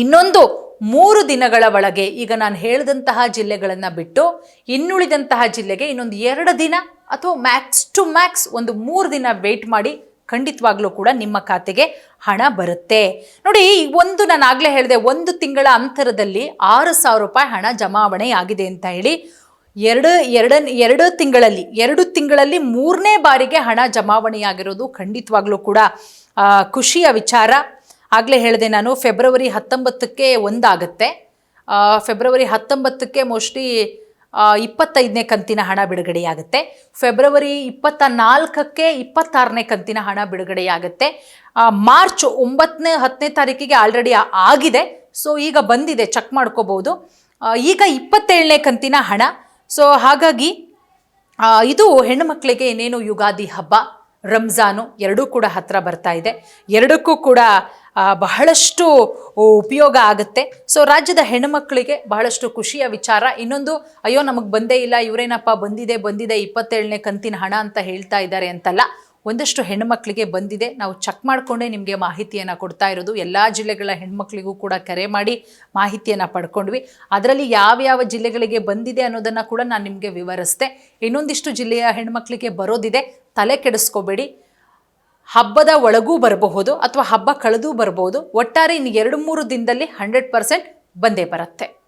ಇನ್ನೊಂದು 3 ದಿನಗಳ ಒಳಗೆ, ಈಗ ನಾನು ಹೇಳಿದಂತಹ ಜಿಲ್ಲೆಗಳನ್ನು ಬಿಟ್ಟು ಇನ್ನುಳಿದಂತಹ ಜಿಲ್ಲೆಗೆ ಇನ್ನೊಂದು 2 ದಿನ ಅಥವಾ ಮ್ಯಾಕ್ಸ್ ಟು ಮ್ಯಾಕ್ಸ್ ಒಂದು 3 ದಿನ ವೇಟ್ ಮಾಡಿ, ಖಂಡಿತವಾಗ್ಲೂ ಕೂಡ ನಿಮ್ಮ ಖಾತೆಗೆ ಹಣ ಬರುತ್ತೆ. ನೋಡಿ, ನಾನು ಆಗಲೇ ಹೇಳಿದೆ, 1 ತಿಂಗಳ ಅಂತರದಲ್ಲಿ 6,000 ರೂಪಾಯಿ ಹಣ ಜಮಾವಣೆ ಆಗಿದೆ ಅಂತ ಹೇಳಿ. ಎರಡು ತಿಂಗಳಲ್ಲಿ 3ನೇ ಬಾರಿಗೆ ಹಣ ಜಮಾವಣೆಯಾಗಿರೋದು ಖಂಡಿತವಾಗ್ಲೂ ಕೂಡ ಖುಷಿಯ ವಿಚಾರ. ಆಗಲೇ ಹೇಳಿದೆ ನಾನು, ಫೆಬ್ರವರಿ 19ಕ್ಕೆ ಒಂದಾಗುತ್ತೆ. ಫೆಬ್ರವರಿ 19ಕ್ಕೆ ಮೋಸ್ಟ್ಲಿ 25ನೇ ಕಂತಿನ ಹಣ ಬಿಡುಗಡೆಯಾಗುತ್ತೆ. ಫೆಬ್ರವರಿ 24ಕ್ಕೆ 26ನೇ ಕಂತಿನ ಹಣ ಬಿಡುಗಡೆಯಾಗುತ್ತೆ. ಮಾರ್ಚ್ 9ನೇ 10ನೇ ತಾರೀಕಿಗೆ ಆಲ್ರೆಡಿ ಆಗಿದೆ. ಸೊ ಈಗ ಬಂದಿದೆ, ಚೆಕ್ ಮಾಡ್ಕೋಬಹುದು. ಈಗ 27ನೇ ಕಂತಿನ ಹಣ. ಸೊ ಹಾಗಾಗಿ ಇದು ಹೆಣ್ಣು ಮಕ್ಕಳಿಗೆ ಇನ್ನೇನು ಯುಗಾದಿ ಹಬ್ಬ, ರಂಜಾನು ಎರಡೂ ಕೂಡ ಹತ್ರ ಬರ್ತಾ ಇದೆ. ಎರಡಕ್ಕೂ ಕೂಡ ಬಹಳಷ್ಟು ಉಪಯೋಗ ಆಗುತ್ತೆ. ಸೊ ರಾಜ್ಯದ ಹೆಣ್ಣುಮಕ್ಕಳಿಗೆ ಬಹಳಷ್ಟು ಖುಷಿಯ ವಿಚಾರ. ಇನ್ನೊಂದು, ಅಯ್ಯೋ ನಮಗೆ ಬಂದೇ ಇಲ್ಲ, ಇವರೇನಪ್ಪ ಬಂದಿದೆ 27ನೇ ಕಂತಿನ ಹಣ ಅಂತ ಹೇಳ್ತಾ ಇದ್ದಾರೆ ಅಂತಲ್ಲ, ಒಂದಷ್ಟು ಹೆಣ್ಣುಮಕ್ಕಳಿಗೆ ಬಂದಿದೆ. ನಾವು ಚೆಕ್ ಮಾಡಿಕೊಂಡೇ ನಿಮಗೆ ಮಾಹಿತಿಯನ್ನು ಕೊಡ್ತಾ ಇರೋದು. ಎಲ್ಲ ಜಿಲ್ಲೆಗಳ ಹೆಣ್ಮಕ್ಳಿಗೂ ಕೂಡ ಕರೆ ಮಾಡಿ ಮಾಹಿತಿಯನ್ನು ಪಡ್ಕೊಂಡ್ವಿ. ಅದರಲ್ಲಿ ಯಾವ್ಯಾವ ಜಿಲ್ಲೆಗಳಿಗೆ ಬಂದಿದೆ ಅನ್ನೋದನ್ನು ಕೂಡ ನಾನು ನಿಮಗೆ ವಿವರಿಸಿದೆ. ಇನ್ನೊಂದಿಷ್ಟು ಜಿಲ್ಲೆಯ ಹೆಣ್ಮಕ್ಳಿಗೆ ಬರೋದಿದೆ, ತಲೆ ಕೆಡಿಸ್ಕೋಬೇಡಿ. ಹಬ್ಬದ ಒಳಗೂ ಬರಬಹುದು ಅಥವಾ ಹಬ್ಬ ಕಳೆದೂ ಬರಬಹುದು. ಒಟ್ಟಾರೆ ಇನ್ನು 2-3 ದಿನದಲ್ಲಿ 100% ಬಂದೇ ಬರುತ್ತೆ.